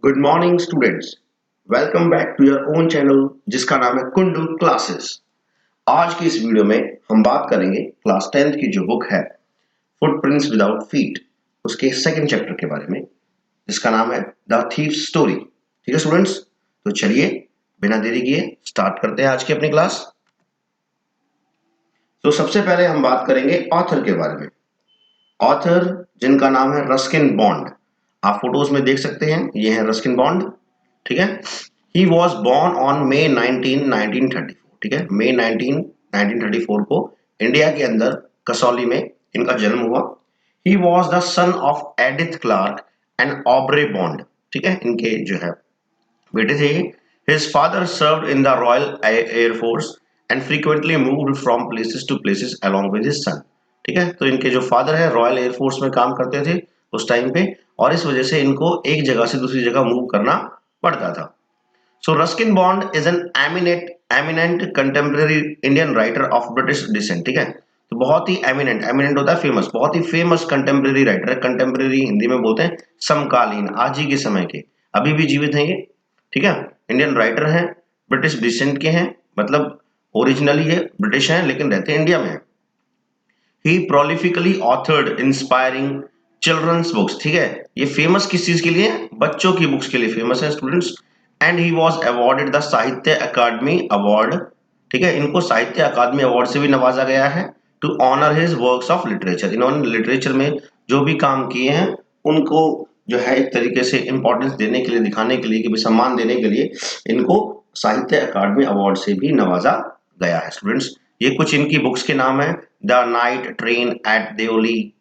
Good morning students. Welcome back to your own channel जिसका नाम है कुंडू क्लासेस। आज की इस वीडियो में हम बात करेंगे क्लास 10th की जो बुक है फुटप्रिंट्स विदाउट फीट, उसके सेकंड चैप्टर के बारे में जिसका नाम है द थीफ स्टोरी। ठीक है स्टूडेंट्स, तो चलिए बिना देरी किए स्टार्ट करते हैं आज की अपनी क्लास। तो सबसे पहले हम बात करेंगे ऑथर के बारे में। ऑथर जिनका नाम है रस्किन बॉन्ड, आप फोटोज में देख सकते हैं, ये है रस्किन बॉन्ड। ठीक है, he was born on May 1934। ठीक है, मे 1934 को इंडिया के अंदर कसौली में इनका जन्म हुआ। He was the son of Edith Clarke and Aubrey Bond. ठीक है, इनके जो है बेटे थे। His father served in the Royal Air Force and frequently moved from places to places along with his son. ठीक है, तो इनके जो फादर है रॉयल एयरफोर्स में काम करते थे उस टाइम पे, और इस वजह से इनको एक जगह से दूसरी जगह मूव करना पड़ता था। So Ruskin Bond is an eminent contemporary Indian writer of British descent। ठीक है, तो बहुत ही eminent होता है फेमस, बहुत ही फेमस कंटेम्प्रेरी राइटर है। कंटेम्प्रेरी हिंदी में बोलते हैं समकालीन, आज ही के समय के, अभी भी जीवित हैं ये। ठीक है, इंडियन राइटर हैं, ब्रिटिश डिसेंट के हैं, मतलब ओरिजिनली ये ब्रिटिश हैं लेकिन रहते इंडिया में। ही प्रोलिफिकली ऑथर्ड इंस्पायरिंग चिल्ड्रंस बुक्स। ठीक है, ये फेमस किस चीज के लिए? बच्चों की बुक्स के लिए फेमस है students. And he was awarded the साहित्य अकादमी अवार्ड। ठीक है, इनको साहित्य अकादमी अवार्ड से भी नवाजा गया है to honour his works of literature. इन्होंने लिटरेचर में जो भी काम किए हैं उनको जो है एक तरीके से इंपॉर्टेंस देने के लिए, दिखाने के लिए, कि सम्मान देने के लिए इनको साहित्य अकादमी अवार्ड से भी नवाजा गया है स्टूडेंट्स। ये कुछ इनकी बुक्स के नाम है: the night train at Deoli,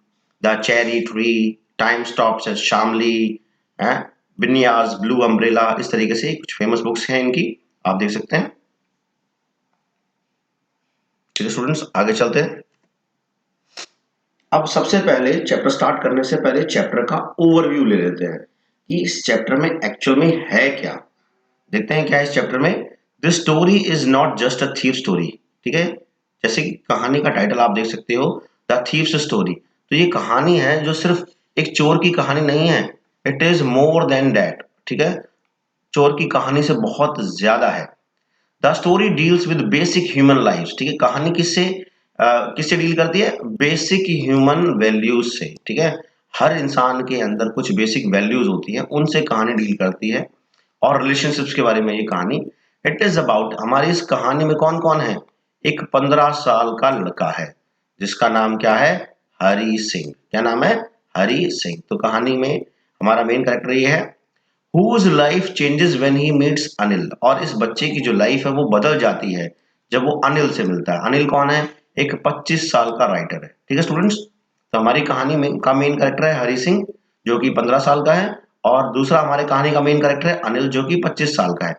the cherry tree, time stops at Shamli, Binya's, blue umbrella. इस तरीके से कुछ फेमस बुक्स हैं इनकी, आप देख सकते हैं। ठीक है स्टूडेंट्स, आगे चलते हैं। अब सबसे पहले चैप्टर स्टार्ट करने से पहले चैप्टर का ओवरव्यू ले लेते हैं कि इस चैप्टर में एक्चुअल में है क्या। देखते हैं क्या है इस चैप्टर में। This story is not just a thief story. ठीक है, जैसे कि कहानी का टाइटल आप देख सकते हो, द थीफ्स स्टोरी। तो ये कहानी है जो सिर्फ एक चोर की कहानी नहीं है, it is more than that. ठीक है, चोर की कहानी से बहुत ज्यादा है। The story deals with basic human life. ठीक है, कहानी किससे डील करती है? बेसिक ह्यूमन वैल्यूज से। ठीक है, हर इंसान के अंदर कुछ बेसिक वैल्यूज होती है, उनसे कहानी डील करती है, और रिलेशनशिप्स के बारे में ये कहानी। इट इज अबाउट, हमारी इस कहानी में कौन कौन है? एक 15 साल का लड़का है जिसका नाम क्या है? हरी सिंह। क्या नाम है? हरी सिंह। तो कहानी में हमारा मेन कैरेक्टर ये है, whose life changes when he meets Anil. और इस बच्चे की जो लाइफ है वो बदल जाती है जब वो अनिल से मिलता है। अनिल कौन है? एक 25 साल का राइटर है। ठीक है स्टूडेंट्स, तो हमारी कहानी में का मेन कैरेक्टर है हरी सिंह जो कि 15 साल का है, और दूसरा हमारे कहानी का मेन कैरेक्टर है अनिल जो कि 25 साल का है।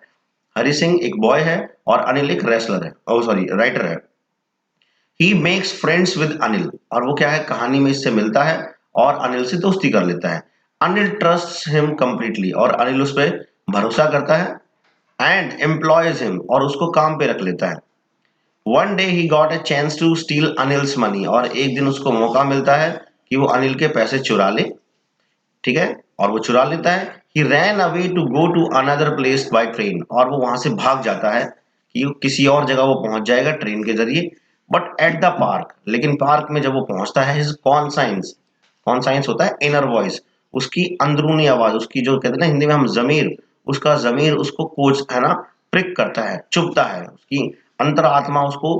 हरी सिंह एक बॉय है और अनिल एक रेसलर है, ओ सॉरी राइटर है। He makes friends with Anil, और वो क्या है, कहानी में इससे मिलता है और अनिल से दोस्ती कर लेता है। अनिल ट्रस्ट हिम कंप्लीटली, और अनिल उस पर भरोसा करता है। एंड एम्प्लॉयज हिम, और उसको काम पे रख लेता है। One day he got a chance to steal Anil's money, और एक दिन उसको मौका मिलता है कि वो अनिल के पैसे चुरा ले। ठीक है, और वो चुरा लेता है। He ran away to go to another place by train, और वो वहां से भाग जाता है कि वो किसी और जगह वो पहुंच जाएगा ट्रेन के जरिए। बट एट द पार्क, लेकिन पार्क में जब वो पहुंचता है, हिज कॉन्साइंस होता है इनर वॉइस, उसकी अंदरूनी आवाज, उसकी जो कहते हैं ना हिंदी में हम जमीर, उसका जमीर उसको कोच है ना, प्रिक करता है, चुभता है, उसकी अंतरात्मा उसको,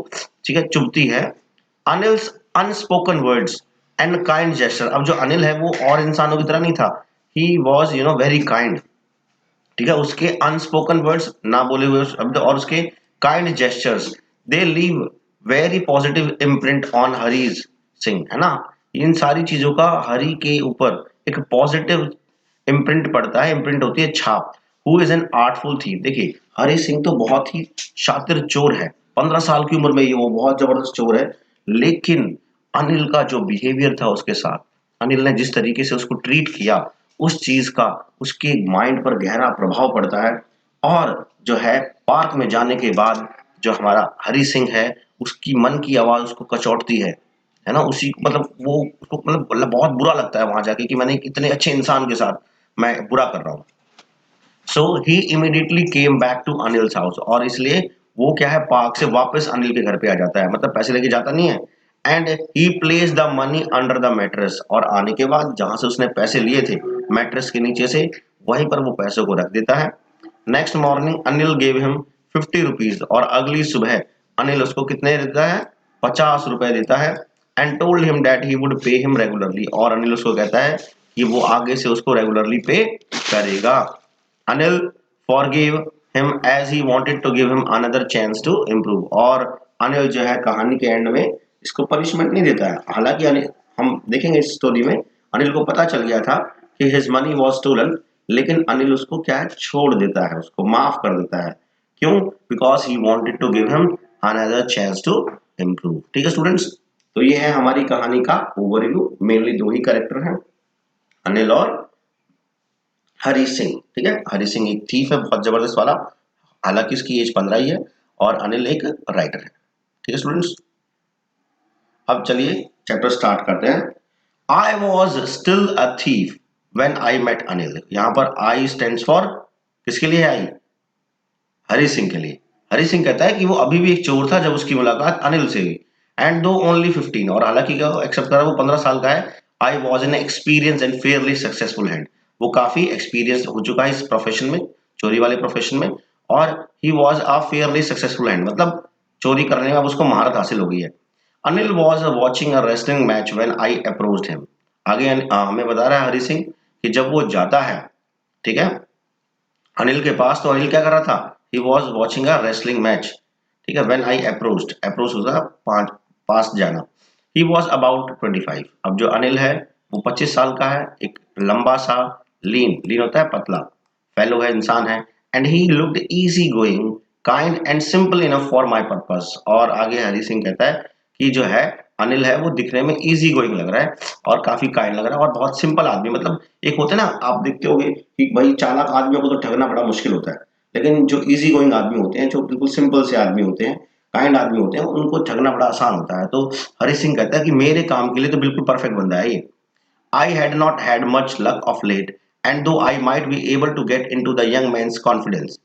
ठीक है, चुभती है। Anil's unspoken words and kind gesture. अब जो अनिल है वो और इंसानों की तरह नहीं था, ही वॉज वेरी काइंड। ठीक है, उसके अनस्पोकन वर्ड्स, ना बोले हुए शब्द, और उसके kind gestures, they leave very positive imprint on Hari's Singh, है ना। इन सारी चीजों का हरी के ऊपर एक पॉजिटिव इम्प्रिंट पड़ता है, इम्प्रिंट होती है छाप। Who is an artful thief. देखिए हरी सिंह तो बहुत ही शातिर चोर है, 15 साल की उम्र में ही वो बहुत जबरदस्त चोर है। लेकिन अनिल का जो बिहेवियर था उसके साथ, अनिल ने जिस तरीके से उसको ट्रीट किया, उस चीज का उसके माइंड पर गहरा प्रभाव पड़ता है। और जो है पार्क में जाने के बाद जो हमारा हरी सिंह है, उसकी मन की आवाज उसको कचौटती है ना, उसी मतलब वो उसको मतलब बहुत बुरा लगता है वहां जाके कि मैंने इतने अच्छे इंसान के साथ मैं बुरा कर रहा हूँ। So he immediately came back to Anil's house, और इसलिए वो क्या है, पार्क से वापस अनिल के घर पे आ जाता है, मतलब पैसे लेके जाता नहीं है। And he place the money under the mattress, और आने के बाद जहां से उसने पैसे लिए थे मैट्रेस के नीचे से, वहीं पर वो पैसों को रख देता है। Next morning Anil gave him 50 rupees, और अगली सुबह अनिल उसको कितने देता है, 50 रुपए देता है। And told him that he would pay him regularly, और अनिल उसको कहता है कि वो आगे से उसको रेगुलरली पे करेगा। Anil forgave him as he wanted to give him another chance to improve, और अनिल जो है कहानी के एंड में इसको पनिशमेंट नहीं देता है। हालांकि अनिल, हम देखेंगे इस स्टोरी में, अनिल को पता चल गया था कि हिज मनी वाज स्टोलन, लेकिन अनिल उसको क्या है, छोड़ देता है, उसको माफ कर देता है। क्यों? Because he wanted to give him another chance to improve. ठीक है स्टूडेंट्स, तो ये है हमारी कहानी का ओवरव्यू। मेनली दो ही कैरेक्टर हैं, अनिल और हरी सिंह। ठीक है, हरी सिंह एक थीफ है बहुत जबरदस्त वाला, हालांकि उसकी एज 15 ही है, और अनिल एक राइटर है। ठीक है स्टूडेंट्स, अब चलिए चैप्टर स्टार्ट करते हैं। I was still a thief when I met Anil. यहां पर आई स्टैंड्स फॉर किसके लिए? आई हरी सिंह के लिए। हरी सिंह कहता है कि वो अभी भी एक चोर था जब उसकी मुलाकात अनिल से हुई। एंड दो ओनली 15, और हालांकि क्या एक्सेप्ट करा, वो 15 साल का है। I was an experience and Fairlie successful hand, वो काफी एक्सपीरियंस हो चुका है इस प्रोफेशन में, चोरी वाले प्रोफेशन में। और he was a fairly successful hand, मतलब चोरी करने में अब उसको महारत हासिल हो गई है। Anil was watching a wrestling match when I approached him. आगे हमें बता रहा है हरी सिंह कि जब वो जाता है, ठीक है, अनिल के पास, तो अनिल क्या कर रहा था, he was watching a wrestling match. ठीक है, व्हेन आई अप्रोच्ड, अप्रोच होता है पास जाना। ही वॉज अबाउट 25, अब जो अनिल है वो 25 साल का है, एक लंबा सा, लीन लीन होता है पतला, फेलो है, इंसान है। And he looked easy going, kind and simple enough for my purpose. और आगे हरी सिंह कहता है कि जो है अनिल है वो दिखने में इजी गोइंग लग रहा है, और काफी काइंड लग रहा है, और बहुत सिंपल आदमी, मतलब एक होता है ना, आप देखते होगे कि भाई चालाक आदमियों को तो ठगना बड़ा मुश्किल होता है, लेकिन जो इजी गोइंग आदमी होते हैं, जो बिल्कुल सिंपल से आदमी होते हैं, काइंड आदमी होते हैं, उनको ठगना बड़ा आसान होता है। तो हरी सिंह कहता है कि मेरे काम के लिए तो बिल्कुल परफेक्ट बंदा है ये। I had not had much luck of late, and though I might be able to get into the young man's confidence,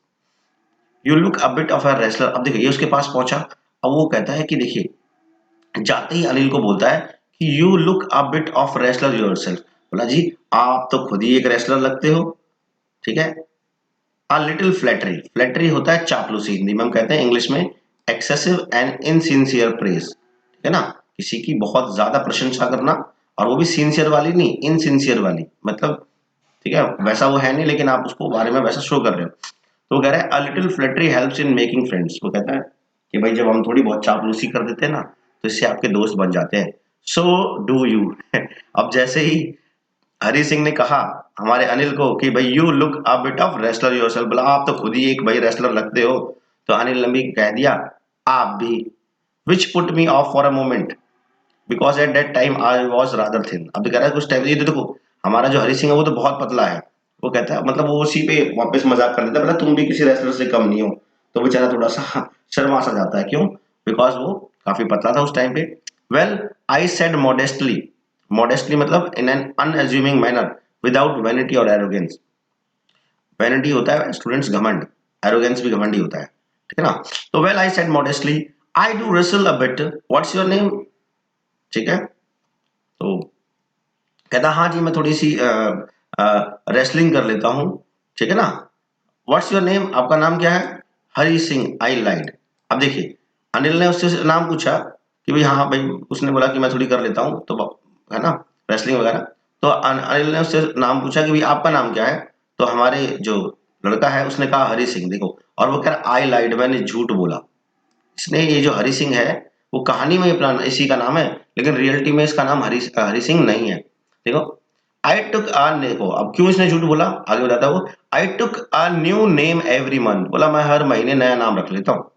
you look a bit of a wrestler. अब देखिए ये उसके पास पहुंचा, अब वो कहता है कि देखिए, जाते ही अनिल को बोलता है कि you look a bit of wrestler yourself. बोला जी आप तो खुद ही एक रेसलर लगते हो। ठीक है, अ लिटिल फ्लैटरी, फ्लैटरी होता है चापलूसी, हिंदी में हम कहते हैं, इंग्लिश में एक्सेसिव एंड इनसिंसियर प्रेज। ठीक है ना, किसी की बहुत ज्यादा प्रशंसा करना, और वो भी सिंसियर वाली नहीं, इनसिंसियर वाली, मतलब ठीक है वैसा वो है नहीं, लेकिन आप उसको बारे में वैसा शो कर रहे हो। तो वो कह रहा है a little flattery helps in making friends, वो कहता है कि भाई जब हम थोड़ी बहुत चापलूसी कर देते हैं ना, तो इससे आपके दोस्त बन जाते हैं। So do you. अब जैसे ही हरी सिंह ने कहा हमारे अनिल को कि भाई you look a bit of wrestler yourself, बोला आप तो खुद ही एक भाई रेसलर लगते हो, तो अनिल ने भी कह दिया आप भी, which put me of for a moment because at that time I was rather thin. अब तो कह रहा है कुछ टाइम, ये तो देखो हमारा जो हरी सिंह है वो तो बहुत पतला है, वो कहता है, मतलब वो उसी पे वापस मजाक कर देता है, बोला तुम भी किसी रेसलर से कम नहीं हो। तो बेचारा थोड़ा सा शर्मा सा जाता है, क्यों? बिकॉज वो काफी पतला था उस टाइम पे। Well I said modestly, modestly मतलब in an unassuming manner, without vanity और एरोगेंस। वैनिटी होता है स्टूडेंट्स घमंड, एरोगेंस भी घमंड ही होता है। ठीक है ना, तो well I said modestly I do wrestle a bit, what's your name. ठीक है, तो कहता हाँ जी मैं थोड़ी सी रेसलिंग कर लेता हूँ। ठीक है ना, व्हाट्स योर नेम, आपका नाम क्या है? हरी सिंह, आई लाइड। अब देखिए अनिल ने उससे नाम पूछा कि भाई हाँ भाई, उसने बोला कि मैं थोड़ी कर लेता हूँ, तो है ना रेसलिंग वगैरह। तो अनिल ने उससे नाम पूछा कि भाई आपका नाम क्या है? तो हमारे जो लड़का है उसने कहा हरी सिंह। देखो, और वो कह रहा आई लाइड, मैंने झूठ बोला। इसने, ये जो हरी सिंह है वो कहानी में अपना इसी का नाम है, लेकिन रियलिटी में इसका नाम हरी सिंह नहीं है। देखो, आई टुक आ, देखो अब क्यों इसने झूठ बोला, आगे बताता है वो। I took a new name every month, बोला मैं हर महीने नया नाम रख लेता हूँ।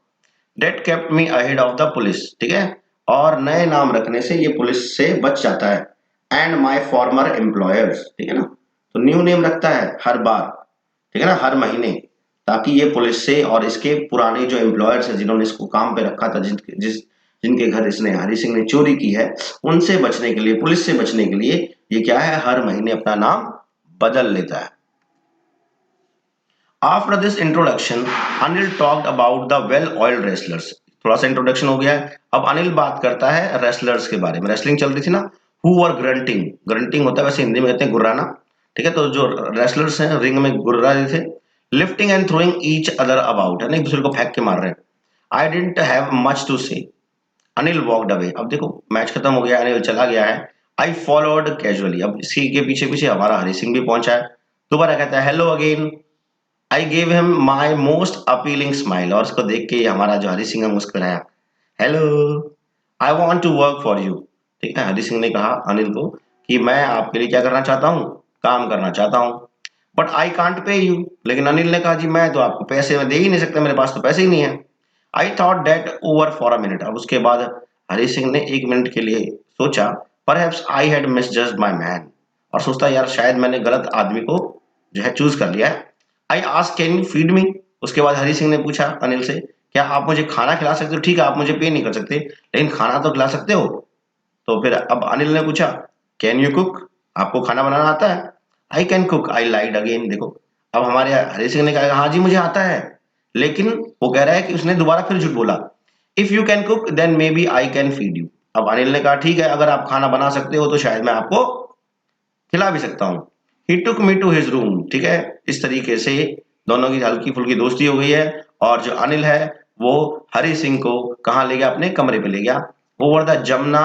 That kept me ahead of the police. ठीक है, और नए नाम रखने से ये पुलिस से बच जाता है। एंड माई फॉर्मर एम्प्लॉयर्स, ठीक है ना, तो न्यू नेम रखता है हर बार, ठीक है ना, हर महीने, ताकि ये पुलिस से और इसके पुराने जो एम्प्लॉयर्स हैं जिन्होंने इसको काम पे रखा था, जिनके घर इसने, हरी सिंह ने चोरी की है, उनसे बचने के लिए, पुलिस से बचने के लिए ये क्या है, हर महीने अपना नाम बदल लेता है। After this introduction Anil talked about the well oiled wrestlers. थोड़ा सा इंट्रोडक्शन हो गया है, अब अनिल बात करता है रेसलर्स के बारे में। रेसलिंग चल रही थी ना, हु वर ग्रंटिंग, ग्रंटिंग होता है वैसे हिंदी में कहते हैं गुर्राना, ठीक है। तो जो रेसलर्स हैं रिंग में गुर्रा रहे थे, lifting and throwing each other about, है ना, एक दूसरे को फेंक के मार रहे हैं। I didn't have much to say, Anil walked away. अब देखो मैच खत्म हो गया, अनिल चला गया है। आई फॉलोड कैजुअली, अब इसी के पीछे पीछे हमारा हरी सिंह भी पहुंचा है। दोबारा कहता है hello again. I gave him my most appealing smile, और उसको देख के हमारा जो हरी सिंह है मुस्कुराया। Hello, I want to work for you. ठीक है, हरी सिंह ने कहा अनिल को कि मैं आपके लिए क्या करना चाहता हूँ, काम करना चाहता हूँ। But I can't pay you, लेकिन अनिल ने कहा जी मैं तो आपको पैसे में दे ही नहीं सकता, मेरे पास तो पैसे ही नहीं है। I thought that over for a minute, अब उसके बाद हरी सिंह ने 1 मिनट के लिए सोचा, perhaps I had misjudged my man, और सोचता यार शायद मैंने गलत आदमी को जो है चूज कर लिया है। I ask can you feed me, उसके बाद हरी सिंह ने पूछा अनिल से, क्या आप मुझे खाना खिला सकते हो? ठीक है, आप मुझे पे नहीं कर सकते, लेकिन खाना तो खिला सकते हो। तो फिर अब अनिल ने पूछा कैन यू कुक, आपको खाना बनाना आता है? I can cook, I lied again. देखो अब हमारे हरी सिंह ने कहा हाँ जी मुझे आता है, लेकिन वो कह रहा है कि उसने दोबारा फिर झूठ बोला। If you can cook then maybe I can feed you. अब अनिल ने कहा ठीक है, अगर आप खाना बना सकते हो तो शायद मैं आपको खिला भी सकता हूँ। ही टुक मी टू हिज रूम, ठीक है। इस तरीके से दोनों की हल्की फुल्की दोस्ती हो गई है, और जो अनिल है वो हरी सिंह को कहाँ ले गया, अपने कमरे पे ले गया। Over the Jamuna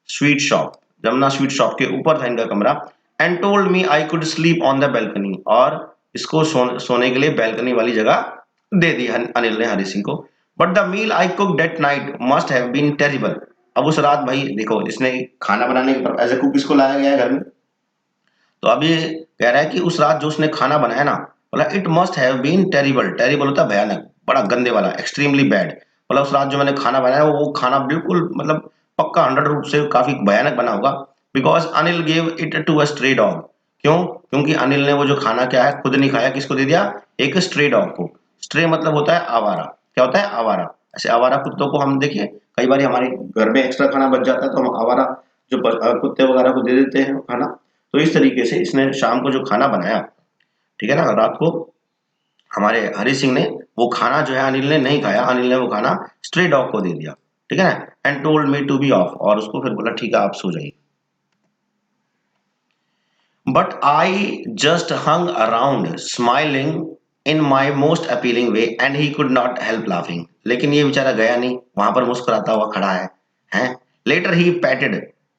sweet shop, Jamuna sweet shop के ऊपर था इनका कमरा। And told me I could sleep on the balcony, और इसको सोने के लिए बैल्कनी वाली जगह दे दी अनिल ने हरी सिंह को। But the meal I cook that night must have been terrible. अब उस रात भाई देखो इसने खाना बनाने के एज ए कुक इसको लाया गया है घर में, तो अब ये कह रहा है कि उस रात जो उसने खाना बनाया ना, बोला it must have been terrible, terrible होता है भयानक, बड़ा गंदे वाला, एक्सट्रीमली बैड। बोला उस रात जो मैंने खाना बनाया वो खाना बिल्कुल मतलब पक्का 100 रूप से काफी भयानक बना होगा। Because Anil gave it to a stray dog, क्यों? क्योंकि अनिल ने वो जो खाना क्या है खुद नहीं खाया, किसको दे दिया? एक स्ट्रे डॉग को। स्ट्रे मतलब होता है आवारा, क्या होता है? आवारा। ऐसे आवारा कुत्तों को हम देखिए कई बार हमारे घर में एक्स्ट्रा खाना बच जाता है तो हम आवारा जो कुत्ते वगैरह को दे देते हैं खाना। तो इस तरीके से इसने शाम को जो खाना बनाया, ठीक है ना, रात को हमारे हरी सिंह ने वो खाना जो है अनिल ने नहीं खाया, अनिल ने वो खाना स्ट्रे डॉग को दे दिया, ठीक है ना। And told me to be off, और उसको फिर बोला ठीक है आप सो जाइए। But I just hung around smiling in my most appealing way and he could not help laughing, लेकिन ये बेचारा गया नहीं, वहां पर मुस्कुराता हुआ खड़ा है, हैं। लेटर ही पैटेड,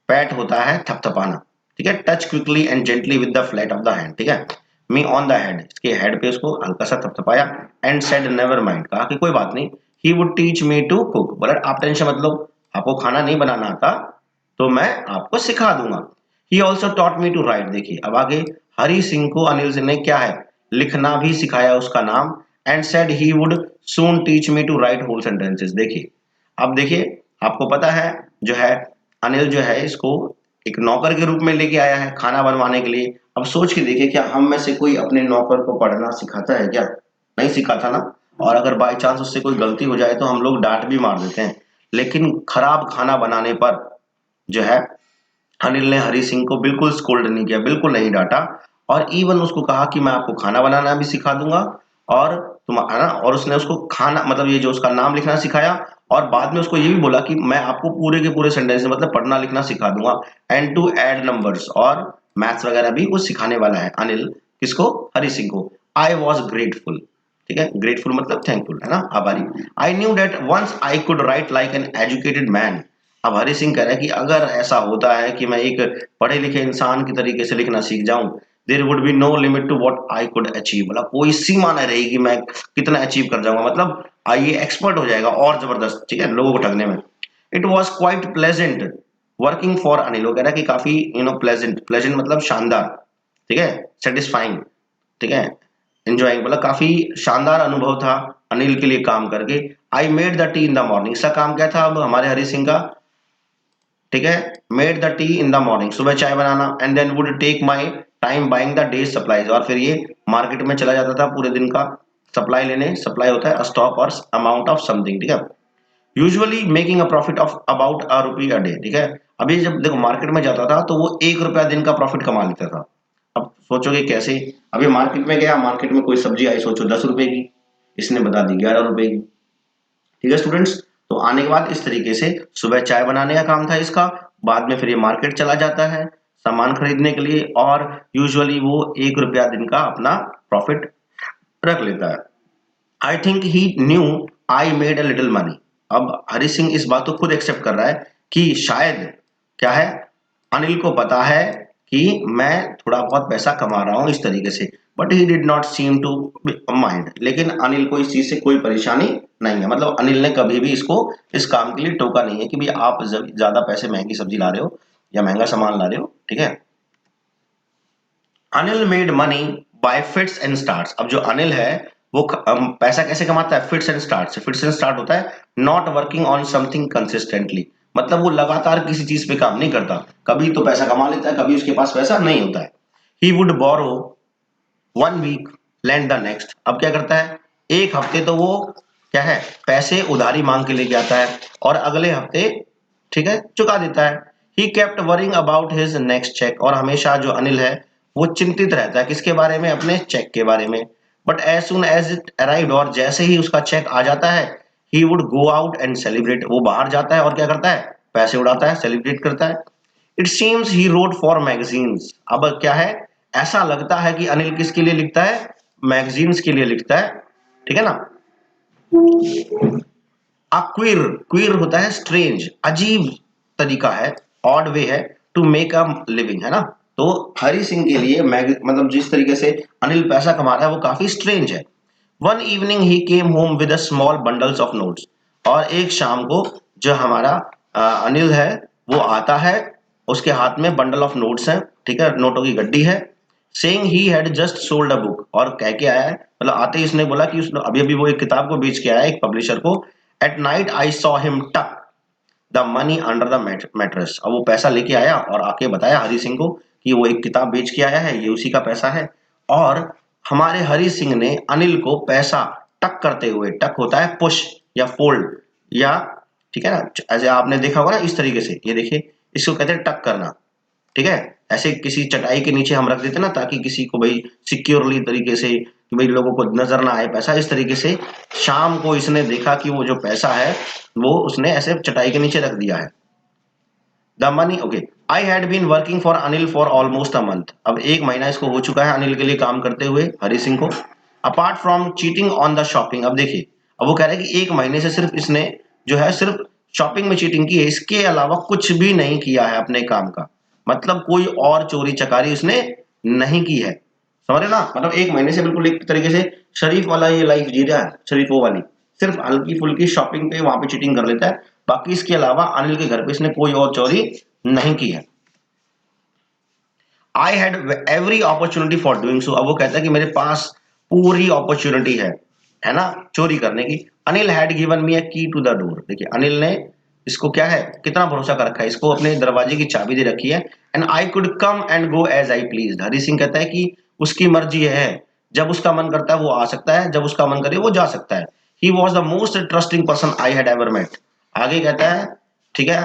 पैट होता है थपथपाना, ठीक है। Touch quickly and gently with the flat of the hand, ठीक है, मी ऑन द हेड, इसके हेड पे उसको हल्का सा थपथपाया। एंड सेड नेवर माइंड, कहा कि कोई बात नहीं, he would teach me to cook, बोला आप टेंशन मत लो, आपको खाना नहीं बनाना आता तो मैं आपको सिखा दूंगा। He also taught me to write, देखिए अब आगे हरी सिंह को अनिल सिंह ने क्या है, लिखना भी सिखाया उसका नाम। And said he would soon teach me to write whole sentences. देखिए अब देखिए आपको पता है जो है अनिल जो है इसको एक नौकर के रूप में लेके आया है खाना बनवाने के लिए। अब सोच के देखिए क्या हम में से कोई अपने नौकर को पढ़ना सिखाता है क्या? नहीं सिखाता ना। और अगर बाई चांस उससे कोई गलती हो जाए तो हम लोग डांट भी मार देते हैं, लेकिन खराब खाना बनाने पर जो है अनिल ने हरी सिंह को बिल्कुल स्कोल्ड नहीं किया, बिल्कुल नहीं डांटा, और इवन उसको कहा कि मैं आपको खाना बनाना भी सिखा दूंगा, और तुम है ना, और उसने उसको खाना मतलब ये जो उसका नाम लिखना सिखाया, और बाद में उसको ये भी बोला कि मैं आपको पूरे के पूरे सेंटेंस मतलब पढ़ना लिखना सिखा दूंगा, एंड टू ऐड नंबर्स, और मैथ्स वगैरह भी वो सिखाने वाला है अनिल, किसको? हरी सिंह को। आई वॉज ग्रेटफुल, ठीक है, ग्रेटफुल मतलब थैंकफुल, है ना, आभारी। I knew that once I could write like an educated man. अब हरी सिंह कह रहा है कि अगर ऐसा होता है कि मैं एक पढ़े लिखे इंसान की तरीके से लिखना सीख जाऊं, there would be no limit to what I could achieve, मतलब कोई सीमा नहीं रहेगी मैं कितना अचीव कर जाऊंगा, मतलब ये एक्सपर्ट हो जाएगा और जबरदस्त, ठीक है, लोगों को ठगने में। It was quite pleasant working for Anil, वो कह रहा है कि काफी प्लेजेंट, प्लेजेंट मतलब शानदार, ठीक है, सेटिस्फाइंग, ठीक है, एंजॉइंग मतलब काफी शानदार अनुभव था अनिल के लिए काम करके। I made the tea in the morning, इसका काम क्या था अब हमारे हरी सिंह का? ठीक है, made the tea in the morning, सुबह चाय बनाना, and then would take my time buying the day supplies, और फिर ये मार्केट में चला जाता था पूरे दिन का सप्लाई लेने, सप्लाई होता है स्टॉक और अमाउंट ऑफ समथिंग, ठीक है, usually making a profit of about a rupee a day, ठीक है। अभी जब देखो मार्केट में जाता था तो वो 1 रुपया दिन का प्रॉफिट कमा लेता था। अब सोचोगे कैसे? अभी मार्केट में गया, मार्केट में कोई सब्जी आई सोचो 10 रुपए की, इसने बता दी 11 रुपए की। ठीक है स्टूडेंट्स, तो आने के बाद इस तरीके से सुबह चाय बनाने का काम था इसका, बाद में फिर ये मार्केट चला जाता है सामान खरीदने के लिए, और यूजुअली वो 1 रुपया दिन का अपना प्रॉफिट रख लेता है। I think he new I made a little money. अब हरी सिंह इस बात को खुद एक्सेप्ट कर रहा है कि शायद क्या है, अनिल को पता है कि मैं थोड़ा बहुत पैसा कमा रहा हूं इस तरीके से, but he did not seem to mind. लेकिन अनिल को इस चीज से कोई परेशानी नहीं है, मतलब अनिल ने कभी भी इसको इस काम के लिए टोका नहीं है कि भाई आप ज्यादा पैसे महंगी सब्जी ला रहे हो या महंगा सामान ला रहे हो। ठीक है, Anil made money by fits and starts. अब जो अनिल है वो पैसा कैसे कमाता है? फिट्स एंड स्टार्ट से। फिट्स एंड स्टार्ट होता है not working on something consistently, मतलब वो लगातार किसी चीज पे काम नहीं करता, कभी तो पैसा कमा लेता है, कभी उसके पास पैसा नहीं होता है। He would borrow one week lend the next. अब क्या करता है, एक हफ्ते तो वो क्या है पैसे उधारी मांग के लेके आता है और अगले हफ्ते ठीक है चुका देता है। He kept worrying about his next cheque. और हमेशा जो अनिल है वो चिंतित रहता है किसके बारे में? अपने चेक के बारे में। But as soon as it arrived, और जैसे ही उसका चेक आ जाता है, he would go out and celebrate. वो बाहर जाता है और क्या करता है? पैसे उड़ाता है, सेलिब्रेट करता है। It seems he wrote for magazines. अब क्या है, ऐसा लगता है कि अनिल किसके लिए लिखता है? मैगजीन्स के लिए लिखता है। ठीक है ना। क्वीर, क्वीर होता है स्ट्रेंज, अजीब तरीका है, ऑड वे है टू मेक अ लिविंग, है ना। तो हरी सिंह के लिए मतलब जिस तरीके से अनिल पैसा कमा रहा है वो काफी स्ट्रेंज है। One evening he came home with a small bundles of notes. और एक शाम को जो हमारा अनिल है वो आता है, उसके हाथ में बंडल ऑफ नोट्स हैं, ठीक है, नोटों की गड्डी है। Saying he had just sold a book, और कह के आया है, मतलब आते ही इसने बोला कि उसने अभी अभी वो एक किताब को बेच के आया है एक पब्लिशर को। At night I saw him tuck the money under the mattress. अब वो पैसा लेके आया और आके बताया हरी सिंह को कि वो एक किताब बेच के आया है, ये उसी का पैसा है। और हमारे हरी सिंह ने अनिल को पैसा टक करते हुए, टक होता है पुश या फोल्ड या ठीक है ना, ऐसे आपने देखा होगा ना इस तरीके से, ये देखिए इसको कहते हैं टक करना। ठीक है, ऐसे किसी चटाई के नीचे हम रख देते ना ताकि किसी को भाई सिक्योरली तरीके से कि भाई लोगों को नजर ना आए पैसा, इस तरीके से शाम को इसने देखा कि वो जो पैसा है वो उसने ऐसे चटाई के नीचे रख दिया है। The money okay, I had been working for Anil for almost a month. अब 1 महीना इसको हो चुका है अनिल के लिए काम करते हुए, हरी सिंह को। Apart from cheating on the shopping, अब देखिए अब वो कह रहे हैं कि 1 महीने से सिर्फ इसने जो है सिर्फ शॉपिंग में चीटिंग की है, इसके अलावा कुछ भी नहीं किया है अपने काम का, मतलब कोई और चोरी चकारी उसने नहीं की है। समझ रहे ना, मतलब 1 महीने से बिल्कुल एक तरीके से शरीफ वाला ये लाइफ जी रहा है, शरीफों वाली। सिर्फ हल्की फुल्की शॉपिंग पे वहां पे चीटिंग कर लेता है, बाकी इसके अलावा अनिल के घर पे इसने कोई और चोरी नहीं की है। I had every opportunity for doing so. अब वो कहता है कि मेरे पास पूरी अपॉर्चुनिटी है ना चोरी करने की। अनिल हैड गिवन मी अ की टू द डोर। देखिए अनिल ने इसको क्या है, कितना भरोसा कर रखा है, इसको अपने दरवाजे की चाबी दे रखी है। And I could come and go as I please. Hari Singh कहता है कि उसकी मर्जी है, जब उसका मन करता है वो आ सकता है, जब उसका मन करे वो जा सकता है। He was the most trusting person I had ever met. आगे कहता है ठीक है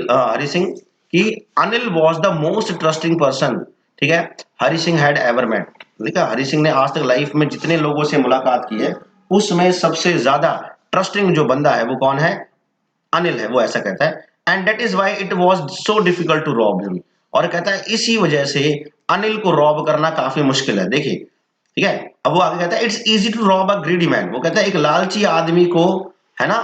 हरी सिंह कि Anil was the most trusting person, ठीक है, Hari Singh had ever met. देखा हरी सिंह ने आज तक लाइफ में जितने लोगों से मुलाकात की है उसमें सबसे ज्यादा ट्रस्टिंग जो बंदा है वो कौन है? अनिल है, वो ऐसा कहता है। And that is why it was so difficult to rob him. और कहता है इसी वजह से अनिल को रॉब करना काफी मुश्किल है। देखिए ठीक है, अब वो आगे कहता है it's easy to rob a greedy man. वो कहता है एक लालची आदमी को है ना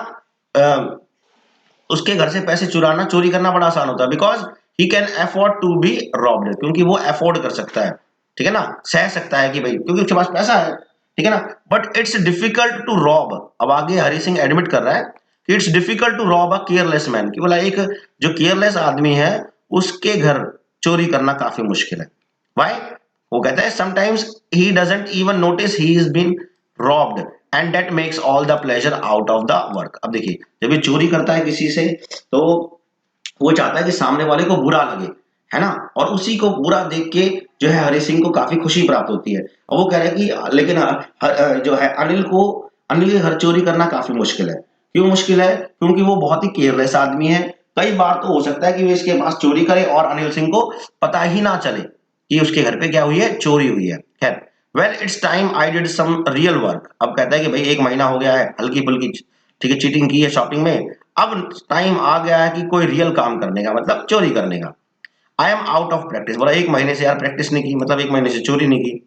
उसके घर से पैसे चुराना, चोरी करना बड़ा आसान होता है, because he can afford to be robbed, क्योंकि वो अफोर्ड कर सकता है, ठीक है ना, सह सकता है कि भाई क्योंकि उसके पास पैसा है, ठीक है ना। But it's difficult to rob. अब आगे हरी सिंह एडमिट कर रहा है कि it's difficult to rob a careless man, कि बोला एक जो केयरलेस आदमी है उसके घर चोरी करना काफी मुश्किल है। वाई? वो कहता है sometimes he doesn't even notice he is been robbed and that makes all the pleasure out of the work. अब देखिए जब ये चोरी करता है किसी से तो वो चाहता है कि सामने वाले को बुरा लगे, है ना, और उसी को बुरा देख के जो है हरी सिंह को काफी खुशी प्राप्त होती है। और वो कह रहा है कि लेकिन जो है अनिल के घर चोरी करना काफी मुश्किल है। क्यों मुश्किल है? क्योंकि वो बहुत ही केयरलेस आदमी है। कई बार तो हो सकता है कि वो इसके पास चोरी करे और अनिल सिंह को पता ही ना चले, कि उसके घर पे क्या हुई है, चोरी हुई है। खैर, well it's time I did some real work. अब कहता है कि भाई 1 महीना हो गया है हल्की फुल्की, ठीक है, चीटिंग की है शॉपिंग में, अब टाइम आ गया है कि कोई रियल काम करने का, मतलब चोरी करने का। I am out of practice, बोला 1 महीने से यार प्रैक्टिस नहीं की, मतलब 1 महीने से चोरी नहीं की।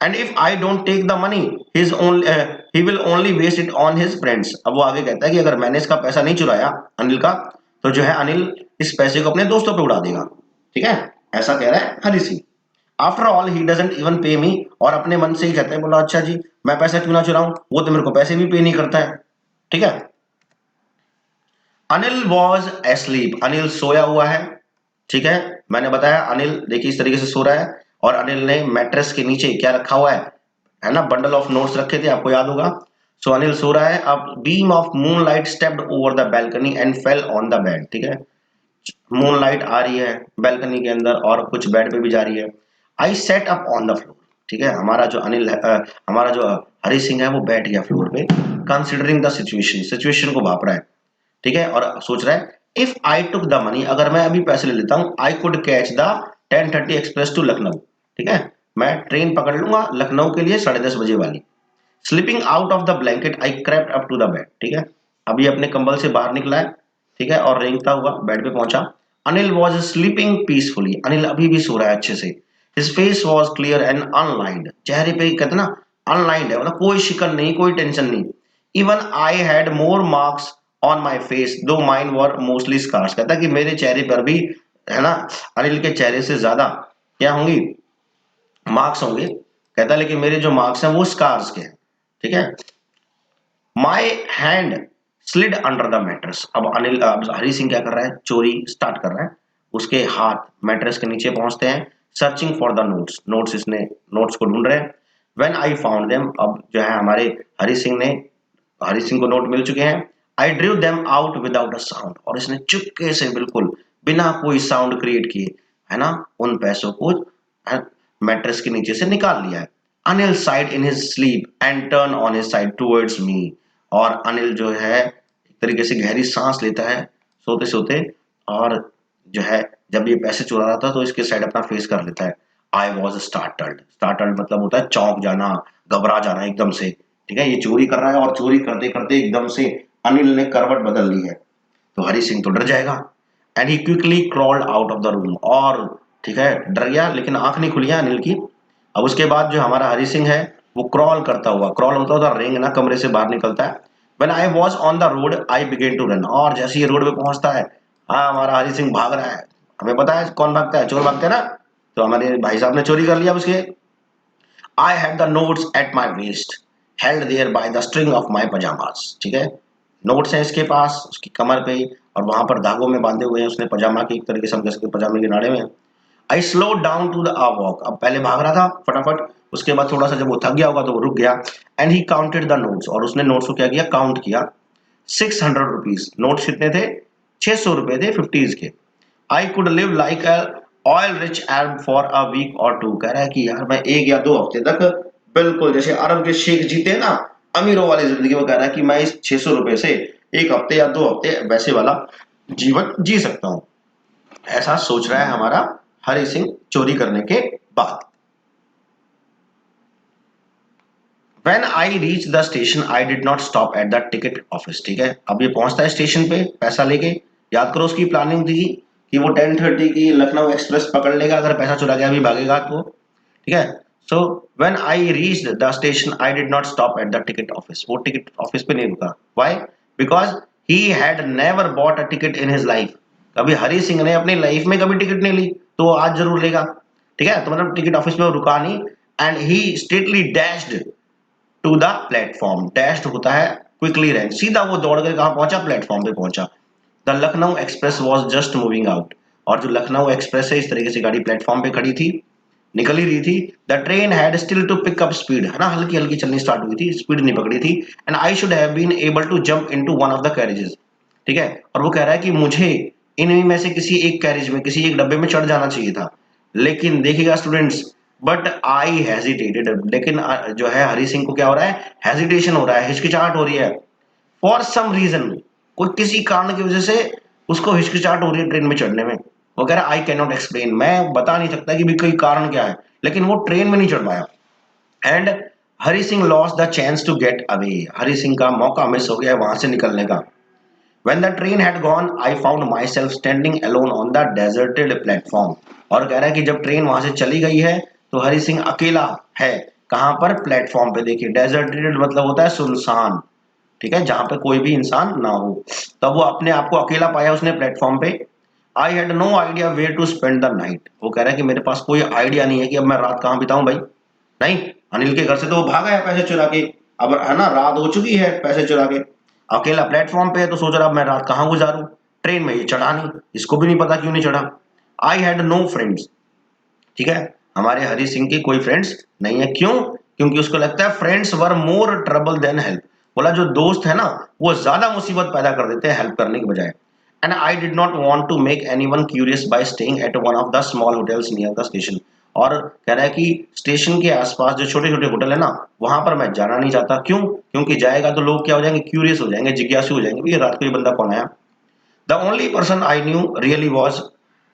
And if I don't take the money he will only waste it on his friends. अब वो आगे कहता है कि अगर मैंने इसका पैसा नहीं चुराया अनिल का, तो जो है अनिल इस पैसे को अपने दोस्तों पे उड़ा देगा। ठीक है, ऐसा कह रहा है Hari Singh. After all he doesn't even pay me, और अपने मन से ही कहता है, बोला अच्छा जी मैं पैसा क्यों ना चुराऊं, वो तो मेरे को पैसे भी पे नहीं करता है। ठीक है, अनिल वॉज एस्लीप, अनिल सोया हुआ है। ठीक है, मैंने बताया अनिल देखिए इस तरीके से सो रहा है, और अनिल ने मैट्रेस के नीचे क्या रखा हुआ है ना, बंडल ऑफ नोट्स रखे थे, आपको याद होगा। सो अनिल सो रहा है। अब beam of moon light stepped over the balcony and fell on the bed. ठीक है, मून लाइट आ रही है बैल्कनी के अंदर और कुछ बेड पे भी जा रही है। I sat up on the floor. ठीक है, हमारा जो अनिल है हमारा जो हरी सिंह है वो बैठ गया फ्लोर पे, कंसिडरिंग द सिचुएशन, सिचुएशन को भाप रहा है। ठीक है, और सोच रहा है if I took the money, अगर मैं अभी पैसे ले लेता हूँ, I could catch the 10:30 express to Lucknow. ठीक है, मैं ट्रेन पकड़ लूंगा लखनऊ के लिए 10:30 बजे वाली। Slipping out of the blanket I crept up to the bed. ठीक है, अभी अपने कंबल से बाहर निकला है। ठीक है, और रेंगता हुआ बेड पे पहुंचा। Anil was sleeping peacefully, Anil अभी भी सो रहा है अच्छे से। His face was clear and unlined, चेहरे पे कहते ना अनलाइंड है, मतलब कोई शिकन नहीं, कोई टेंशन नहीं। Even I had more marks on my face दो माइन वर मोस्टली स्कार्स, कहता है कि मेरे चेहरे पर भी, है ना, अनिल के चेहरे से ज्यादा क्या होंगी, मार्क्स होंगे। कहता है लेकिन मेरे जो मार्क्स हैं वो स्कार्स के हैं। ठीक है, my hand slid under the mattress. अब हरी सिंह क्या कर रहा है, चोरी स्टार्ट कर रहा है। उसके हाथ मैट्रेस के नीचे पहुंचते हैं, searching for the notes, notes इसने नोट्स को ढूंढ रहे हैं। व्हेन आई फाउंड देम, अब जो है हमारे हरी सिंह ने, हरी सिंह को नोट मिल चुके हैं। I drew them out without a sound, और इसने चुपके से बिल्कुल बिना कोई साउंड क्रिएट किए, है ना, उन पैसों को मैट्रेस के नीचे से निकाल लिया है। Anil side in his sleep and turn on his side towards me, और अनिल जो है एक तरीके से गहरी सांस लेता है सोते सोते, और जो है जब ये पैसे चुरा रहा था तो इसके साइड अपना फेस कर लेता है। आई वॉज स्टार्टल्ड, स्टार्टल्ड मतलब होता है चौंक जाना, घबरा जाना एकदम से। ठीक है, ये चोरी कर रहा है और चोरी करते करते एकदम से अनिल ने करवट बदल ली है, तो हरी सिंह तो डर जाएगा। And he quickly crawled out of the room, और ठीक है डर गया लेकिन आंख नहीं खुली है अनिल की। अब उसके बाद जो हमारा हरी सिंह है वो क्रॉल करता हुआ, क्रॉल होता होता रेंग ना, कमरे से बाहर निकलता है। When I was on the road I began to run, और जैसे ही रोड पे पहुंचता है, हाँ हमारा हरी सिंह भाग रहा है। हमें पता है कौन भागता है, चोर भागते हैं ना, तो हमारे भाई साहब ने चोरी कर लिया उसके। I had the notes at my waste held there by the string of my pyjamas. ठीक है, नोट्स हैं इसके पास उसकी कमर पे, और वहां पर धागों में बांधे हुए हैं उसने पजामा की, एक तरीके से हम कह सकते हैं पजामे के नाड़े में। I slow down to the walk, अब पहले भाग रहा था फटाफट, उसके बाद थोड़ा सा जब वो थक गया होगा तो वो रुक गया। And he counted the notes, और उसने नोट्स को क्या किया, काउंट किया। 600 रुपीज, नोट्स कितने थे, 600 रुपए थे 50s के। I could live like a oil rich Arab for a week or two, कह रहा है कि यार मैं 1 या 2 हफ्ते तक बिल्कुल जैसे अरब के शेख जीते हैं ना, अमीरों वाली जिंदगी, वो कह रहा है कि मैं इस 600 रुपए से 1 हफ्ते या 2 हफ्ते वैसे वाला जीवन जी सकता हूँ। ऐसा सोच रहा है हमारा हरि सिंह चोरी करने के बाद। When I reached the station, I did not stop at the ticket office। ठीक है, अब ये पहुंचता है स्टेशन पे पैसा लेके। याद करो उसकी प्लानिंग थी कि वो 10:30 की लखनऊ एक्सप्रेस पकड़ लेगा, अगर पैसा चुरा के अभी भागेगा तो। ठीक है, so when I reached the station I did not stop at the ticket office, वो टिकट ऑफिस पे नहीं रुका। Why, because he had never bought a ticket in his life, कभी हरि सिंह ने अपनी लाइफ में कभी टिकट नहीं ली, तो वो आज जरूर लेगा। ठीक है, तो मतलब टिकट ऑफिस में वो रुका नहीं। And he straightly dashed to the platform, dashed होता है क्विकली रैन, सीधा वो दौड़ कर कहां पहुंचा, प्लेटफॉर्म पे पहुंचा। The Lucknow express was just moving out, और जो लखनऊ एक्सप्रेस है इस तरीके से गाड़ी प्लेटफॉर्म पे खड़ी थी, निकल ही रही थी। The train had still to pick up speed, है ना, हल्की हल्की चलनी स्टार्ट हुई थी, स्पीड नहीं पकड़ी थी। And I should have been able to jump into one of the carriages. ठीक है, और वो कह रहा है कि मुझे इनमें में से किसी एक कैरेज में, किसी एक डब्बे में चढ़ जाना चाहिए था, लेकिन देखिएगा स्टूडेंट्स, बट आई हेजिटेटेड, लेकिन जो है हरी सिंह को क्या हो रहा है, हेजिटेशन हो रहा है, हिचकिचाहट हो रही है। फॉर सम रीजन, कोई किसी कारण की वजह से उसको हिचकिचाहट हो रही है ट्रेन में चढ़ने में। वो कह रहा है आई कैन नॉट एक्सप्लेन, मैं बता नहीं सकता कि भी कोई कारण क्या है, लेकिन वो ट्रेन में नहीं चढ़ पाया। And Hari Singh lost the chance to get away, Hari Singh का मौका मिस हो गया वहां से निकलने का। When the train had gone, I found myself standing alone on the deserted platform. और कह रहा है कि जब ट्रेन वहां से चली गई है तो हरी सिंह अकेला है। कहां पर? प्लेटफॉर्म पे। देखिए डेजर्टेड मतलब होता है सुनसान, ठीक है, जहां पे कोई भी इंसान ना हो। तब वो अपने आप को अकेला पाया उसने प्लेटफॉर्म पे। I had no idea where to spend the night, वो कह रहा है कि मेरे पास कोई आइडिया नहीं है कि अब मैं रात कहाँ बिताऊं भाई। नहीं, अनिल के घर से तो वो भागा है पैसे चुरा के, अब है ना रात हो चुकी है पैसे चुरा के, अकेला प्लेटफॉर्म पे है तो सोच रहा अब मैं रात कहाँ गुजारूं। ट्रेन में ये चढ़ा नहीं, इसको भी नहीं पता क्यों नहीं चढ़ा। आई हैड नो फ्रेंड्स, ठीक है, हमारे हरी सिंह के कोई फ्रेंड्स नहीं है। क्यों? क्योंकि उसको लगता है friends were more trouble than help, बोला जो दोस्त है ना वो ज्यादा मुसीबत पैदा कर देते हैं हेल्प करने के बजाय। And I did not want to make anyone curious by staying at one of the small hotels near the station. और कह रहा है कि स्टेशन के आसपास जो छोटे छोटे होटल है ना वहां पर मैं जाना नहीं चाहता। क्यों? क्योंकि जाएगा तो लोग क्या हो जाएंगे, क्यूरियस हो जाएंगे, जिज्ञासु हो जाएंगे, ये रात को ये बंदा कौन आया। The only person I knew really was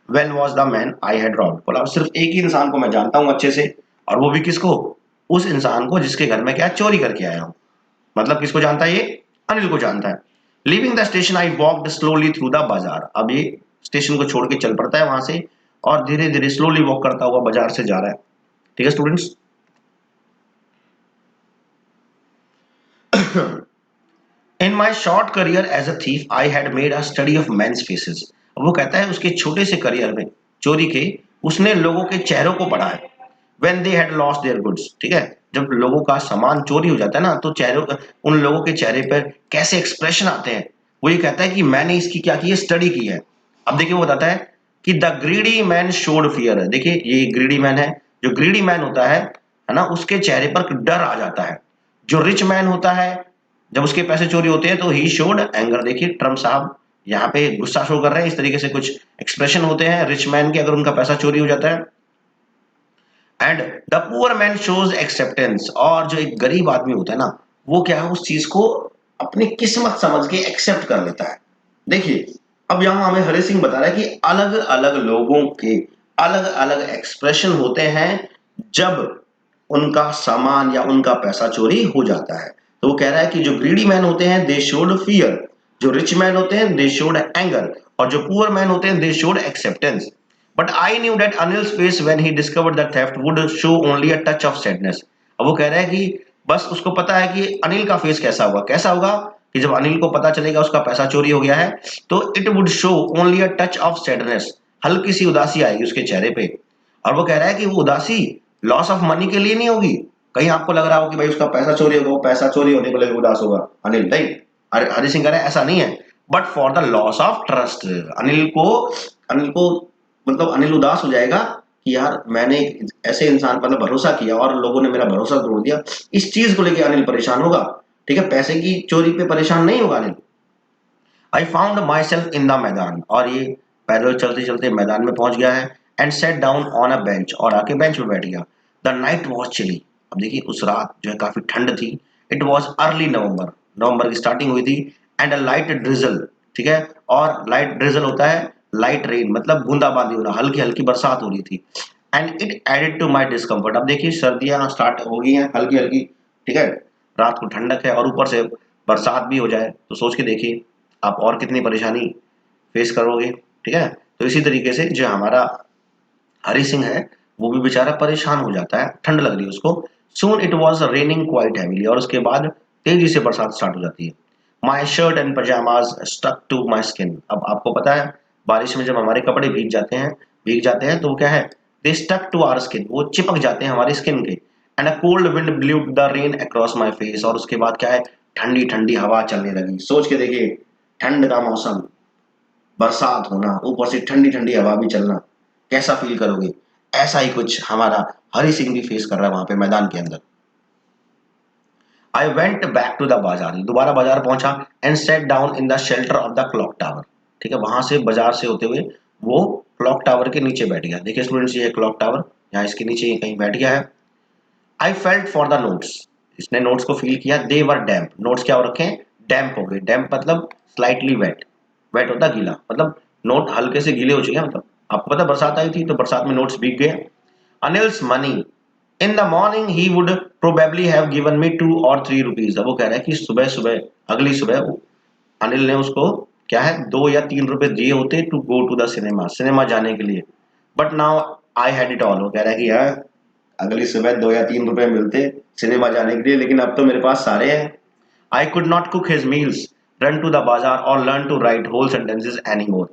well was the man I had robbed, बोला सिर्फ एक ही इंसान को मैं जानता हूँ अच्छे से, और वो भी किसको? उस इंसान को जिसके घर में क्या चोरी करके आया हूँ। मतलब किसको जानता है ये? अनिल को जानता है। Living the station I walked slowly through the बाजार, अब ये स्टेशन को छोड़ के चल पड़ता है वहां से और धीरे धीरे स्लोली वॉक करता हुआ बाजार से जा रहा है। ठीक है students. In my short career as a thief I had made a study of men's faces, वो कहता है उसके छोटे से करियर में चोरी के उसने लोगों के चेहरों को पढ़ा है। When they had lost their goods, ठीक है, जब लोगों का सामान चोरी हो जाता है ना तो चेहरों उन लोगों के चेहरे पर कैसे एक्सप्रेशन आते हैं, वो ये कहता है कि मैंने इसकी क्या की है, स्टडी की है। अब देखिए वो बताता है कि the greedy man showed fear है, देखिए ये ग्रीडी मैन है, जो ग्रीडी मैन होता है ना, उसके चेहरे पर डर आ जाता है। जो रिच मैन होता है जब उसके पैसे चोरी होते हैं तो ही शोड एंगर, देखिए ट्रम्प साहब यहाँ पे गुस्सा शो कर रहे हैं, इस तरीके से कुछ एक्सप्रेशन होते हैं रिच मैन के अगर उनका पैसा चोरी हो जाता है। And the poor man shows acceptance, और जो एक गरीब आदमी होता है ना वो क्या है उस चीज को अपनी किस्मत समझ के एक्सेप्ट कर लेता है। देखिए अब यहाँ हमें हरि सिंह बता रहा है कि अलग अलग लोगों के अलग अलग एक्सप्रेशन होते हैं जब उनका सामान या उनका पैसा चोरी हो जाता है। तो वो कह रहा है कि जो ग्रीडी मैन होते हैं दे शोड फियर, जो रिच मैन होते हैं दे शोड एंगर, और जो पुअर मैन होते हैं they showed acceptance. But I knew that Anil's face when he discovered the theft would show only a touch of sadness। अब वो कह रहा है कि बस उसको पता है कि अनिल का फेस कैसा होगा, कैसा होगा कि जब अनिल को पता चलेगा उसका पैसा चोरी हो गया है तो it would show only a touch of sadness, हल्की सी उदासी आएगी उसके चेहरे पे। और वो कह रहा है कि वो उदासी लॉस ऑफ मनी के लिए नहीं होगी। कहीं आपको लग रहा हो कि भाई उसका पैसा चोरी होगा, वो पैसा चोरी होने को लेकर उदास होगा अनिल, नहीं। हरि सिंह कह रहा है ऐसा नहीं है, but for the loss of trust. Anil को मतलब अनिल उदास हो जाएगा कि यार मैंने ऐसे इंसान पर भरोसा किया और लोगों ने मेरा भरोसा तोड़ दिया, इस चीज को लेकर अनिल परेशान होगा। ठीक है, पैसे की चोरी पे परेशान नहीं होगा Anil. I found my self in the मैदान, और ये पैदल चलते चलते मैदान में पहुंच गया है। And sat down on a bench, और आके बेंच पे बैठ गया। द नाइट वॉज चिली, अब देखिए उस रात जो है काफी ठंड थी। इट वॉज अर्ली नवंबर, नवंबर की स्टार्टिंग हुई थी। एंड अ लाइट ड्रिजल, ठीक है, और लाइट ड्रिजल होता है लाइट रेन, मतलब बूंदाबांदी हो रहा, हल्की हल्की बरसात हो रही थी। And it added to my discomfort, अब देखिए सर्दियां स्टार्ट हो गई हैं हल्की हल्की, ठीक है, रात को ठंडक है और ऊपर से बरसात भी हो जाए तो सोच के देखिए आप और कितनी परेशानी फेस करोगे। ठीक है, तो इसी तरीके से जो हमारा हरि सिंह है वो भी बेचारा परेशान हो जाता है, ठंड लग रही है उसको। Soon it was raining quite heavily, और उसके बाद तेजी से बरसात स्टार्ट हो जाती है। My shirt and pyjamas stuck to my skin, अब आपको पता है बारिश में जब हमारे कपड़े भीग जाते हैं तो वो क्या है, they stuck to our skin, वो चिपक जाते हैं हमारी स्किन के। And a cold wind blew the rain across my face, और उसके बाद क्या है, ठंडी ठंडी हवा चलने लगी। सोच के देखिए ठंड का मौसम, बरसात होना, ऊपर से ठंडी ठंडी हवा भी चलना, कैसा फील करोगे। ऐसा ही कुछ हमारा हरि सिंह भी फेस कर रहा है वहां पे मैदान के अंदर। I went back to the bazaar, दोबारा बाजार पहुंचा। And sat down in the shelter of the clock tower, ठीक है, वहां से बाजार से होते हुए वो क्लॉक टावर के नीचे बैठ गया। देखिए स्टूडेंट्स ये क्लॉक टावर, यहाँ इसके नीचे ये कहीं बैठ गया है। I felt for the notes, इसने नोट्स को फील किया। दे वर डैम्प, नोट्स क्या हो रखे हैं, डैम्प हो गए। डैम्प मतलब स्लाइटली वेट, वेट होता गीला, मतलब नोट हल्के से गीले हो चुके हैं मतलब। आपको पता बरसात आई थी तो बरसात में नोट्स भीग गए। Anil's money in the morning he would probably have given me 2 और 3 रुपीज। अब वो कह रहा है कि सुबह सुबह अगली सुबह अनिल ने उसको क्या है 2 या 3 रुपए दिए होते to go to the cinema, cinema जाने के लिए। But now I had it all. वो कह रहा है कि यार अगली सुबह 2 या 3 रुपए मिलते सिनेमा जाने के लिए, लेकिन अब तो मेरे पास सारे हैं। I could not cook his meals, run to the bazaar और learn to write whole sentences any more.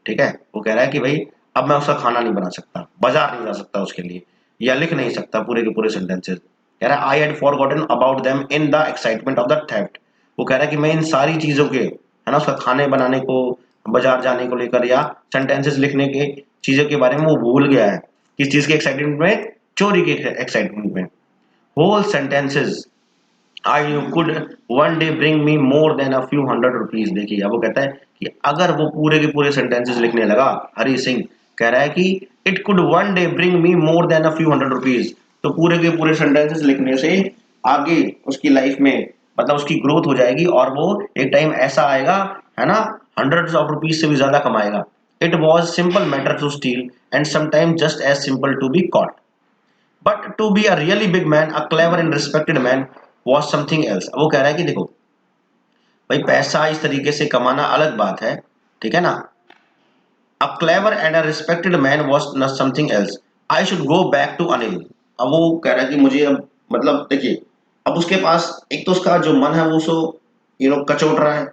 ठीक है, वो कह रहा है कि भाई अब मैं उसका खाना नहीं बना सकता, बाजार नहीं जा सकता उसके लिए, या लिख नहीं सकता पूरे के पूरे सेंटेंसेस। कह रहा है I had forgotten about them in the excitement of the theft. वो कह रहा है कि मैं इन सारी चीजों के है ना, उसका खाने बनाने को, बाजार जाने को लेकर या सेंटेंसेस लिखने के चीजों के बारे में वो भूल गया है। किस चीज के एक्साइटमेंट में? चोरी के एक्साइटमेंट में। Whole sentences I you could one day bring me more than a few hundred rupees. देखिए अब वो कहता है कि अगर वो पूरे के पूरे सेंटेंसेस लिखने लगा, हरी सिंह कह रहा है कि it could one day bring me more than a few hundred rupees. तो पूरे के पूरे सेंटेंसेस लिखने से आगे उसकी लाइफ में मतलब उसकी ग्रोथ हो जाएगी और वो एक टाइम ऐसा आएगा है ना, हंड्रेड्स ऑफ रुपीज से भी ज्यादा कमाएगा। It was simple matter to steal and sometime just as simple to be caught, but to be a really big man, a clever and respected man was something else. वो कह रहा है कि देखो भाई पैसा इस तरीके से कमाना अलग बात है, ठीक है ना। A clever and a respected man was not something else. I should go back to Anil. अब वो कह रहा है कि मुझे अब मतलब देखिए अब उसके पास एक तो उसका जो मन है वो सो कचोट रहा है,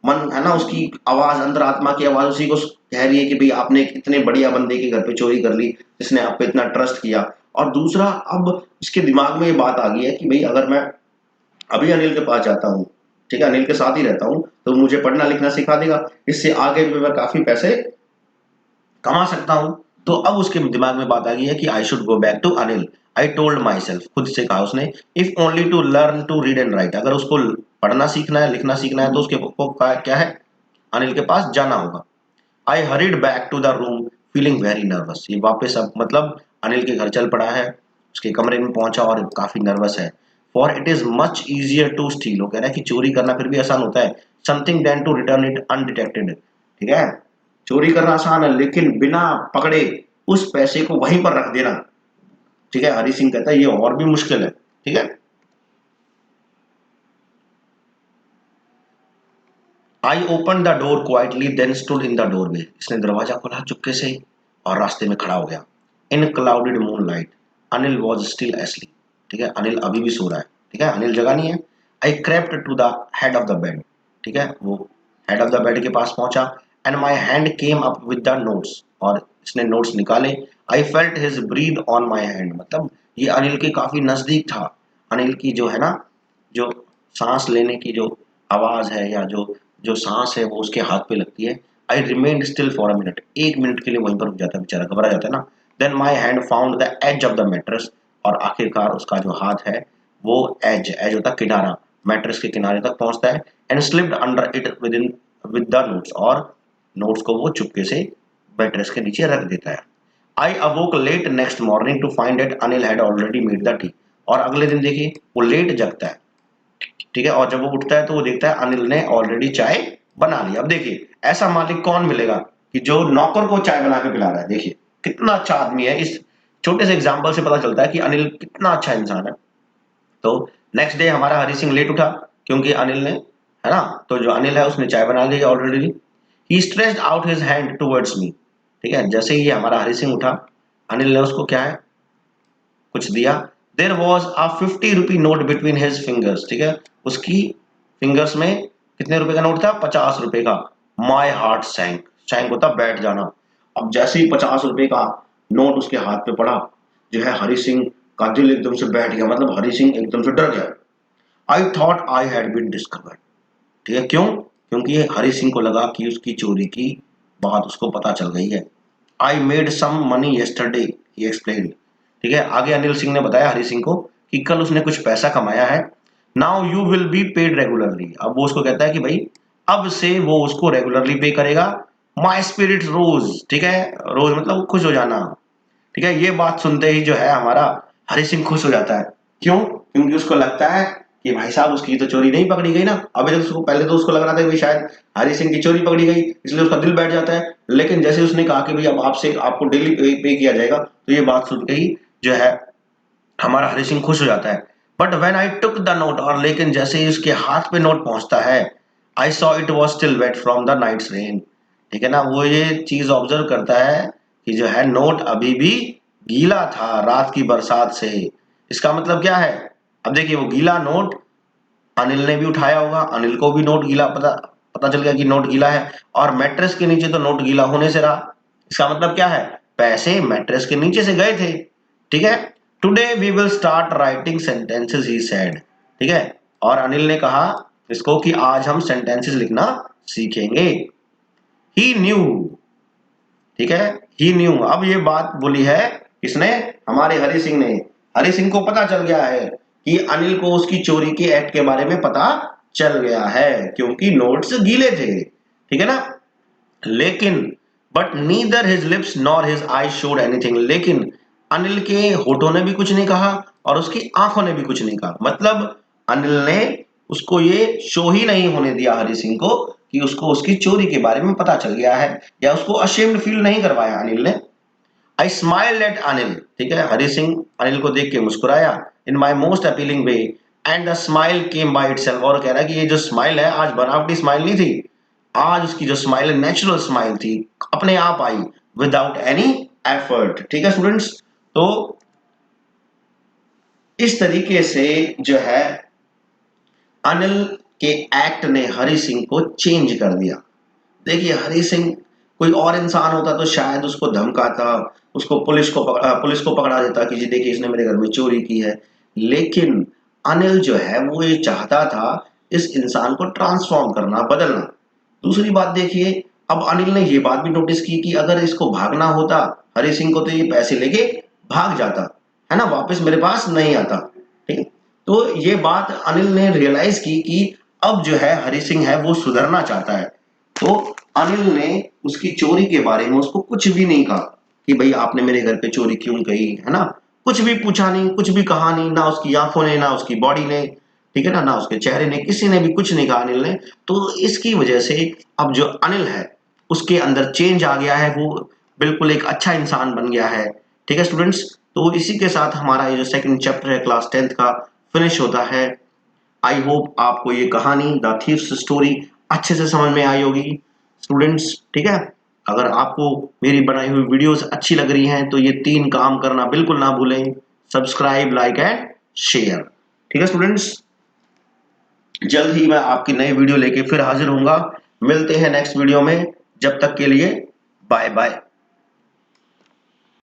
मन है ना, उसकी आवाज अंतरात्मा की आवाज उसी को कह रही है कि भाई आपने एक इतने बढ़िया बंदे के घर पे चोरी कर ली जिसने आप पे इतना ट्रस्ट किया। और दूसरा अब इसके दिमाग में ये बात आ गई है कि भाई अगर मैं अभी अनिल के पास जाता हूँ, ठीक है, अनिल के साथ ही रहता हूँ तो मुझे पढ़ना लिखना सिखा देगा, इससे आगे भी मैं काफी पैसे कमा सकता हूँ। तो अब उसके दिमाग में बात आ गई है कि I should go back to Anil. I told myself, खुद से कहा उसने, if only to learn to read and write, अगर उसको पढ़ना सीखना है लिखना सीखना है तो उसके को क्या है, अनिल के पास जाना होगा। I hurried back to the room feeling very nervous. ये वापस अब मतलब अनिल के घर चल पड़ा है, उसके कमरे में पहुंचा और काफी नर्वस है। For it is much easier to steal, वो कह रहा है कि चोरी करना फिर भी आसान होता है, something than to return it undetected. ठीक है, चोरी करना आसान है लेकिन बिना पकड़े उस पैसे को वहीं पर रख देना, ठीक है, हरी सिंह कहता है ये और भी मुश्किल है। ठीक है, I open the door quietly then stood in the doorway. इसने दरवाजा खोला चुपके से और रास्ते में खड़ा हो गया। In clouded moonlight Anil was still asleep. ठीक है, अनिल अभी भी सो रहा है, ठीक है, अनिल जगा नहीं है। I crept to the head of the bed. ठीक है, वो हेड ऑफ द बेड के पास पहुंचा and my hand came up with the notes, और इसने नोट्स निकाले। I felt his breath on my hand, मतलब ये अनिल के काफी नजदीक था। अनिल की जो है ना, जो सांस लेने की जो आवाज है या जो जो सांस है वो उसके हाथ पे लगती है। आई remained still for a minute, 1 minute के लिए वहीं पर रुक जाता है बेचारा, घबरा जाता है ना। Then my hand found the edge of the mattress, और आखिरकार उसका जो हाथ है वो एज एज होता है किनारा, मैट्रेस के किनारे तक पहुंचता है। And slipped under it with in with the notes, और नोट्स को वो चुपके से मैट्रेस के नीचे रख देता है। I awoke late next morning to find that Anil had already made the tea. और अगले दिन देखिए वो लेट जगता है, ठीक है, और जब वो उठता है तो वो देखता है अनिल ने ऑलरेडी चाय बना ली। अब देखिए ऐसा मालिक कौन मिलेगा कि जो नौकर को चाय बना के पिला रहा है। देखिए कितना अच्छा आदमी है, इस छोटे से एग्जाम्पल से पता चलता है कि अनिल कितना अच्छा इंसान है। तो नेक्स्ट डे हमारा हरी सिंह लेट उठा क्योंकि अनिल ने, है ना, तो जो अनिल है उसने चाय बना ली already. He stretched out his hand towards me. ठीक है, जैसे ही हमारा हरी सिंह उठा अनिल ने उसको क्या है कुछ दिया। There was a 50 rupee note between his fingers. ठीक है, उसकी फिंगर्स में कितने रुपए का नोट था? 50 रुपए का। माई हार्ट सैंक, सैंक होता बैठ जाना। अब जैसे ही 50 रुपए का नोट उसके हाथ पे पड़ा, जो है हरी सिंह का दिल एकदम से बैठ गया, मतलब हरी सिंह एकदम से डर गया। I thought I had been discovered. ठीक है, क्यों? क्योंकि हरी सिंह को लगा कि उसकी चोरी की बात उसको पता चल गई है। I made some money yesterday, he explained. ठीक है, आगे अनिल सिंह ने बताया हरी सिंह को कि कल उसने कुछ पैसा कमाया है। Now you will be paid regularly. अब वो उसको कहता है कि भाई अब से वो उसको रेगुलरली पे करेगा। माई स्पिरिट रोज। ठीक है, रोज मतलब खुश हो जाना। ठीक है, ये बात सुनते ही जो है हमारा हरी सिंह खुश हो जाता है। क्यों? क्योंकि उसको लगता है कि भाई साहब उसकी तो चोरी नहीं पकड़ी गई ना। अभी तक उसको, पहले तो उसको लग रहा था कि शायद हरी सिंह की चोरी पकड़ी गई, इसलिए उसका दिल बैठ जाता है। लेकिन जैसे उसने कहा कि भाई अब आपसे आपको डेली पे किया जाएगा, तो ये बात सुन के ही जो है हमारा हरी सिंह खुश हो जाता है। But when I took the note, और लेकिन जैसे ही उसके हाथ पे नोट पहुंचता है, I saw it was still wet from the night's rain. ठीक है ना, वो ये चीज ऑब्जर्व करता है कि जो है नोट अभी भी गीला था रात की बरसात से। इसका मतलब क्या है? अब देखिए, वो गीला नोट अनिल ने भी उठाया होगा, अनिल को भी नोट गीला पता पता चल गया कि नोट गीला है, और मैट्रेस के नीचे तो नोट गीला होने से रहा। इसका मतलब क्या है? पैसे मैट्रेस के नीचे से गए थे। ठीक है। Today we will start writing sentences, he said. ठीक है। और अनिल ने कहा इसको कि आज हम सेंटेंसेस लिखना सीखेंगे। ही न्यू। ठीक है। ही न्यू, अब ये बात बोली है किसने? हमारे हरि सिंह ने। हरि सिंह को पता चल गया है कि अनिल को उसकी चोरी के एक्ट के बारे में पता चल गया है, क्योंकि नोट्स गीले थे। ठीक है ना। लेकिन but neither his lips nor his I showed anything, लेकिन अनिल के होठों ने भी कुछ नहीं कहा और उसकी आंखों ने भी कुछ नहीं कहा। मतलब अनिल ने उसको ये शो ही नहीं होने दिया हरि सिंह को कि उसको उसकी चोरी के बारे में पता चल गया है, या उसको अशेम्ड फील नहीं करवाया अनिल ने। I smiled at Anil. ठीक है। हरि सिंह अनिल को देख के मुस्कुराया in my most appealing way, and the smile came by itself. और कह रहा है कि ये जो स्माइल है आज बनावटी स्माइल नहीं थी, आज उसकी जो स्माइल है नेचुरल स्माइल थी, अपने आप आई, विदाउट एनी एफर्ट। ठीक है स्टूडेंट्स, तो इस तरीके से जो है अनिल के एक्ट ने हरि सिंह को चेंज कर दिया। देखिए, हरि सिंह कोई और इंसान होता तो शायद उसको धमकाता, उसको पुलिस को पकड़ा देता कि जी देखिए इसने मेरे घर में चोरी की है। लेकिन अनिल जो है वो ये चाहता था इस इंसान को ट्रांसफॉर्म करना, बदलना। दूसरी बात देखिए, अब अनिल ने ये बात भी नोटिस की कि अगर इसको भागना होता हरि सिंह को, तो ये पैसे लेके भाग जाता, है ना, वापस मेरे पास नहीं आता। ठीक है। तो ये बात अनिल ने रियलाइज की कि अब जो है हरि सिंह है वो सुधरना चाहता है। तो अनिल ने उसकी चोरी के बारे में उसको कुछ भी नहीं कहा कि भाई आपने मेरे घर पे चोरी क्यों कही, है ना। कुछ भी पूछा नहीं, कुछ भी कहा नहीं, ना उसकी आंखों ने, ना उसकी बॉडी ने, ठीक है ना उसके चेहरे ने, किसी ने भी कुछ नहीं कहा अनिल ने। तो इसकी वजह से अब जो अनिल है उसके अंदर चेंज आ गया है, वो बिल्कुल एक अच्छा इंसान बन गया है। ठीक है स्टूडेंट्स, तो इसी के साथ हमारा ये जो सेकंड चैप्टर है क्लास 10th का फिनिश होता है। आई होप आपको ये कहानी द थीव्स स्टोरी अच्छे से समझ में आई होगी स्टूडेंट्स। ठीक है। अगर आपको मेरी बनाई हुई वीडियोस अच्छी लग रही हैं तो ये 3 काम करना बिल्कुल ना भूलें, सब्सक्राइब, लाइक एंड शेयर। ठीक है स्टूडेंट्स, जल्द ही मैं आपकी नई वीडियो लेके फिर हाजिर होऊंगा। मिलते हैं नेक्स्ट वीडियो में, जब तक के लिए बाय बाय।